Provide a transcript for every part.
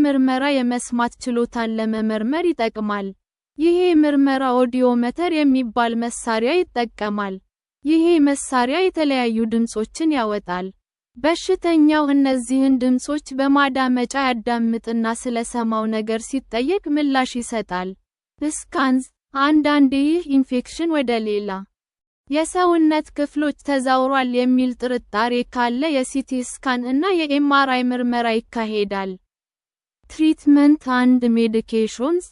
ምርመራ የመስማት ችሎታን ለመመርመር ይጠቅማል። ይሄ ምርመራ ኦዲዮሜትር የሚባል መሳሪያ ይጠቀማል። ይሄ መሳሪያ የተለያዩ ድምጾችን ያወጣል። በሽተኛው እነዚህን ድምጾች በማዳመጫ ያዳምጥና ስለሰማው ነገር ሲጠየቅ ምላሽ ይሰጣል። ስካንዝ አንዳንዴ ይህ ኢንፌክሽን ወደ ሌላ የሰውነት ክፍሎች ተዛውሯል የሚል ጥርጣሬ ካለ የሲቲ ስካን እና የኤምአርአይ ምርመራ ይካሄዳል። ትሪትመንት አንድ ሜዲኬሽንስ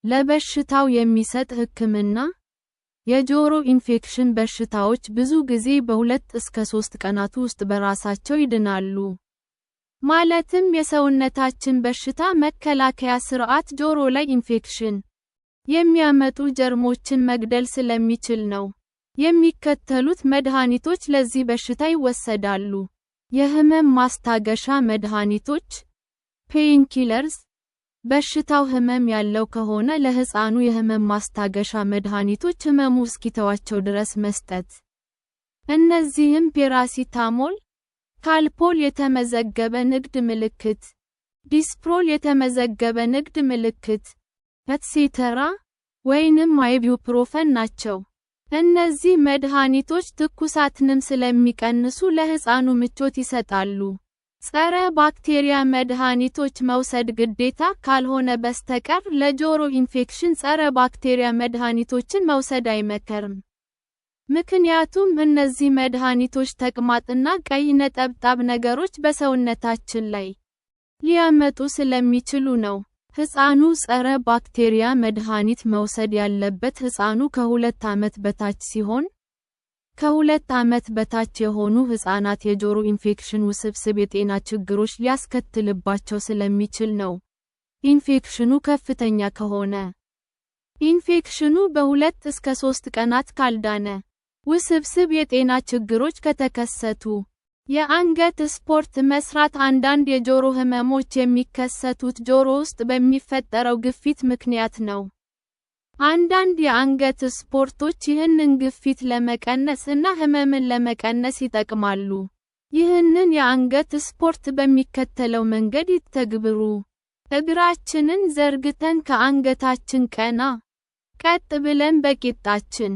ለበሽታው የሚሰጥ ሕክምና የጆሮ ኢንፌክሽን በሽታዎች ብዙ ጊዜ በ2 እስከ 3 ቀናት ውስጥ በራሳቸው ይድናሉ። ማለትም የሰውነታችን በሽታ መከላከያ ስርዓት ጆሮ ላይ ኢንፌክሽን የሚያመጡ ጀርሞችን መግደል ስለሚችል ነው። የሚከተሉት መድኃኒቶች ለዚህ በሽታ ይወሰዳሉ። የህመም ማስታገሻ መድኃኒቶች ፔይንኪለርስ በሽታው ህመም ያለው ከሆነ ለህፃኑ የህመም ማስታገሻ መድኃኒቶች ህመሙ እስኪተዋቸው ድረስ መስጠት። እነዚህም ፔራሲታሞል፣ ካልፖል የተመዘገበ ንግድ ምልክት፣ ዲስፕሮል የተመዘገበ ንግድ ምልክት፣ ኤትሴተራ ወይንም አይቡፕሮፈን ናቸው። እነዚህ መድኃኒቶች ትኩሳትንም ስለሚቀንሱ ለህፃኑ ምቾት ይሰጣሉ። ጸረ ባክቴሪያ መድኃኒቶች መውሰድ ግዴታ ካልሆነ በስተቀር ለጆሮ ኢንፌክሽን ጸረ ባክቴሪያ መድኃኒቶችን መውሰድ አይመከርም። ምክንያቱም እነዚህ መድኃኒቶች ተቅማጥና ቀይ ነጠብጣብ ነገሮች በሰውነታችን ላይ ሊያመጡ ስለሚችሉ ነው። ህፃኑ ጸረ ባክቴሪያ መድኃኒት መውሰድ ያለበት ህፃኑ ከ2 ዓመት በታች ሲሆን፣ ከ2 ዓመት በታች የሆኑ ህፃናት የጆሮ ኢንፌክሽን ውስብስብ የጤና ችግሮች ሊያስከትልባቸው ስለሚችል ነው። ኢንፌክሽኑ ከፍተኛ ከሆነ፣ ኢንፌክሽኑ በ2 እስከ 3 ቀናት ካልዳነ፣ ውስብስብ የጤና ችግሮች ከተከሰቱ፣ የአንገት ስፖርት መስራት አንዳንድ የጆሮ ህመሞች የሚከሰቱት ጆሮ ውስጥ በሚፈጠረው ግፊት ምክንያት ነው። አንዳንድ የአንገት ስፖርቶች ይህንን ግፊት ለመቀነስ እና ህመምን ለመቀነስ ይጠቅማሉ። ይህንን የአንገት ስፖርት በሚከተለው መንገድ ይተግብሩ። እግራችንን ዘርግተን ከአንገታችን ቀጥ ብለን በቂጣችን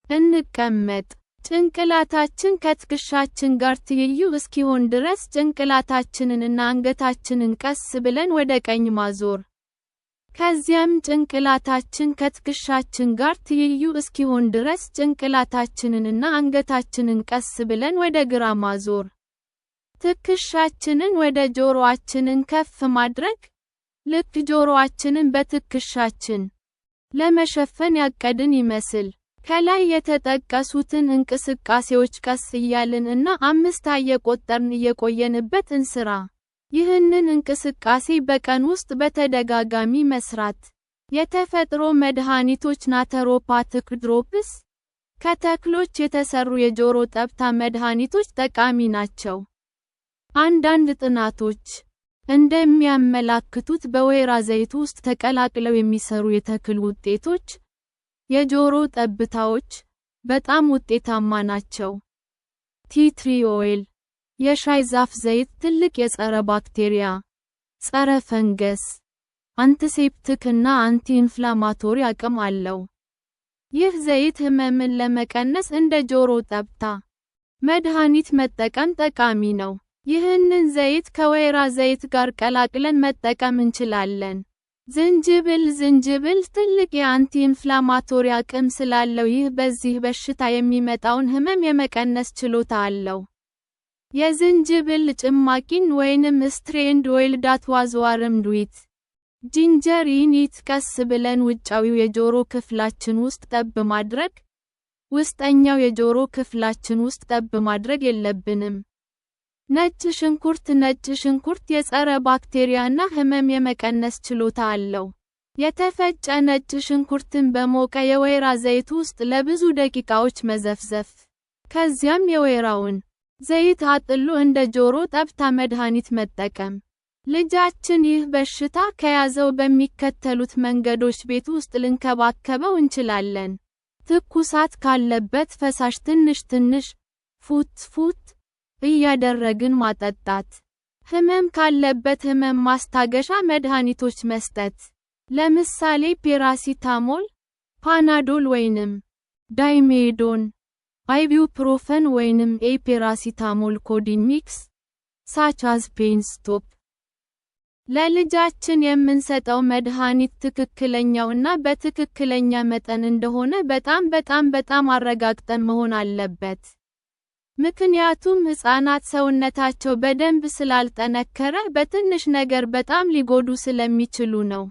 እንቀመጥ። ጭንቅላታችን ከትከሻችን ጋር ትይዩ እስኪሆን ድረስ ጭንቅላታችንንና አንገታችንን ቀስ ብለን ወደ ቀኝ ማዞር። ከዚያም ጭንቅላታችን ከትከሻችን ጋር ትይዩ እስኪሆን ድረስ ጭንቅላታችንንና አንገታችንን ቀስ ብለን ወደ ግራ ማዞር። ትከሻችንን ወደ ጆሮአችንን ከፍ ማድረግ፣ ልክ ጆሮአችንን በትከሻችን ለመሸፈን ያቀድን ይመስል። ከላይ የተጠቀሱትን እንቅስቃሴዎች ቀስ እያልን እና 5 እየቆጠርን እየቆየንበት እንስራ። ይህንን እንቅስቃሴ በቀን ውስጥ በተደጋጋሚ መስራት። የተፈጥሮ መድኃኒቶች ናቸሮፓቲክ ድሮፕስ ከተክሎች የተሰሩ የጆሮ ጠብታ መድኃኒቶች ጠቃሚ ናቸው። አንዳንድ ጥናቶች እንደሚያመላክቱት በወይራ ዘይት ውስጥ ተቀላቅለው የሚሰሩ የተክል ውጤቶች የጆሮ ጠብታዎች በጣም ውጤታማ ናቸው። ቲ ትሪ ኦይል የሻይ ዛፍ ዘይት ትልቅ የጸረ ባክቴሪያ፣ ጸረ ፈንገስ፣ አንቲሴፕቲክ እና አንቲ-ኢንፍላማቶሪ አቅም አለው። ይህ ዘይት ህመምን ለመቀነስ እንደ ጆሮ ጠብታ መድኃኒት መጠቀም ጠቃሚ ነው። ይህንን ዘይት ከወይራ ዘይት ጋር ቀላቅለን መጠቀም እንችላለን። ዝንጅብል ትልቅ የአንቲ-ኢንፍላማቶሪ አቅም ስላለው ይህ በዚህ በሽታ የሚመጣውን ህመም የመቀነስ ችሎታ አለው። የዝንጅብል ጭማቂን ወይንም ስትሬንድ ኦይል ዋርምድ ዊት ጂንጀር ኢን ኢት ቀስ ብለን ውጫዊው የጆሮ ክፍላችን ውስጥ ጠብ ማድረግ፣ ውስጠኛው የጆሮ ክፍላችን ውስጥ ጠብ ማድረግ የለብንም። ነጭ ሽንኩርት የጸረ ባክቴሪያ እና ህመም የመቀነስ ችሎታ አለው። የተፈጨ ነጭ ሽንኩርትን በሞቀ የወይራ ዘይት ውስጥ ለብዙ ደቂቃዎች መዘፍዘፍ። ከዚያም የወይራውን ዘይት አጥሎ እንደ ጆሮ ጠብታ መድኃኒት መጠቀም። ልጃችን ይህ በሽታ ከያዘው በሚከተሉት መንገዶች ቤት ውስጥ ልንከባከበው እንችላለን። ትኩሳት ካለበት ፈሳሽ ትንሽ ፉት እያደረግን ማጠጣት። ህመም ካለበት ህመም ማስታገሻ መድኃኒቶች መስጠት። ለምሳሌ ፔራሲታሞል፣ ፓናዶል ወይንም ዳይሜዶን፣ አይቡፕሮፈን ወይንም ፔራሲታሞል ኮዲን ሚክስ፣ such as pain stop። ለልጃችን የምንሰጠው መድኃኒት ትክክለኛውና በትክክለኛ መጠን እንደሆነ በጣም አረጋግጠን መሆን አለበት። ምክንያቱም ሕፃናት ሰውነታቸው በደንብ ስላልጠነከረ በትንሽ ነገር በጣም ሊጎዱ ስለሚችሉ ነው።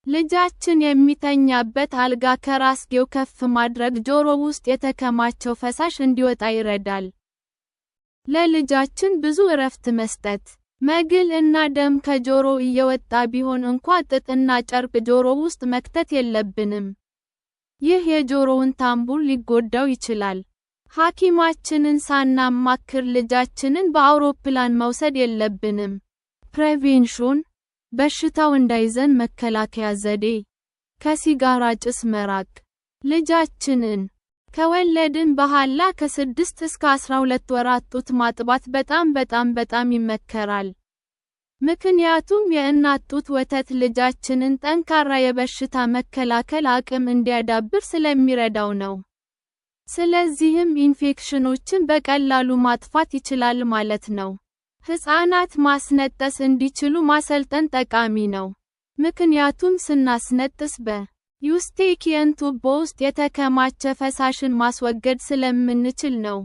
ልጃችን የሚተኛበት አልጋ ከራስጌው ከፍ ማድረግ ጆሮ ውስጥ የተከማቸው ፈሳሽ እንዲወጣ ይረዳል። ለልጃችን ብዙ እረፍት መስጠት። መግል እና ደም ከጆሮ እየወጣ ቢሆን እንኳ ጥጥና ጨርቅ ጆሮ ውስጥ መክተት የለብንም። ይህ የጆሮውን ታምቡር ሊጎዳው ይችላል። ሐኪማችንን ሳናማክር ልጃችንን በአውሮፕላን መውሰድ የለብንም። ፕሬቬንሽን፣ በሽታው እንዳይዘን መከላከያ ዘዴ። ከሲጋራ ጭስ መራቅ። ልጃችንን ከወለድን በኋላ ከ6 እስከ 12 ወራት ጡት ማጥባት በጣም ይመከራል። ምክንያቱም የእናት ጡት ወተት ልጃችንን ጠንካራ የበሽታ መከላከል አቅም እንዲያዳብር ስለሚረዳው ነው። ስለዚህም ኢንፌክሽኖችን በቀላሉ ማጥፋት ይችላል ማለት ነው። ሕፃናት ማስነጠስ እንዲችሉ ማሰልጠን ጠቃሚ ነው። ምክንያቱም ስናስነጥስ በዩስቴኪየን ቱቦ ውስጥ የተከማቸ ፈሳሽን ማስወገድ ስለምንችል ነው።